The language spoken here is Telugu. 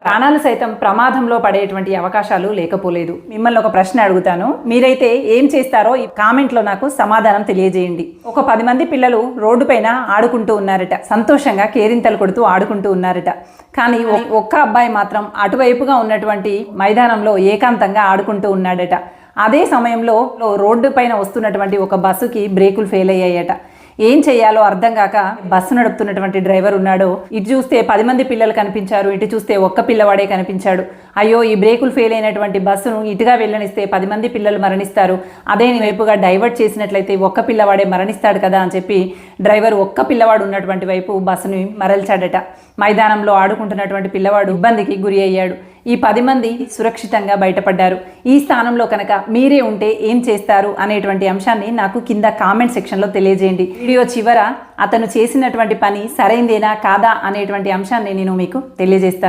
ప్రాణాలు సైతం ప్రమాదంలో పడేటువంటి అవకాశాలు లేకపోలేదు. మిమ్మల్ని ఒక ప్రశ్న అడుగుతాను, మీరైతే ఏం చేస్తారో ఈ కామెంట్లో నాకు సమాధానం తెలియజేయండి. ఒక 10 మంది పిల్లలు రోడ్డు పైన ఆడుకుంటూ ఉన్నారట, సంతోషంగా కేరింతలు కొడుతూ ఆడుకుంటూ ఉన్నారట. కానీ ఒక్క అబ్బాయి మాత్రం అటువైపుగా ఉన్నటువంటి మైదానంలో ఏకాంతంగా ఆడుకుంటూ ఉన్నాడట. అదే సమయంలో రోడ్డు పైన వస్తున్నటువంటి ఒక బస్సుకి బ్రేకులు ఫెయిల్ అయ్యాయట. ఏం చేయాలో అర్థం కాక బస్సు నడుపుతున్నటువంటి డ్రైవర్ ఉన్నాడు. ఇటు చూస్తే 10 మంది పిల్లలు కనిపించారు, ఇటు చూస్తే ఒక్క పిల్లవాడే కనిపించాడు. అయ్యో, ఈ బ్రేకులు ఫెయిల్ అయినటువంటి బస్సును ఇటుగా వెళ్ళనిస్తే 10 మంది పిల్లలు మరణిస్తారు, అదే వైపుగా డైవర్ట్ చేసినట్లయితే ఒక్క పిల్లవాడే మరణిస్తాడు కదా అని చెప్పి డ్రైవర్ ఒక్క పిల్లవాడు ఉన్నటువంటి వైపు బస్సుని మరల్చాడట. మైదానంలో ఆడుకుంటున్నటువంటి పిల్లవాడు ఇబ్బందికి గురి అయ్యాడు. ఈ 10 మంది సురక్షితంగా బయటపడ్డారు. ఈ స్థానంలో కనుక మీరే ఉంటే ఏం చేస్తారు అనేటువంటి అంశాన్ని నాకు కింద కామెంట్ సెక్షన్లో తెలియజేయండి. వీడియో చివర అతను చేసినటువంటి పని సరైందేనా కాదా అనేటువంటి అంశాన్ని నేను మీకు తెలియజేస్తాను.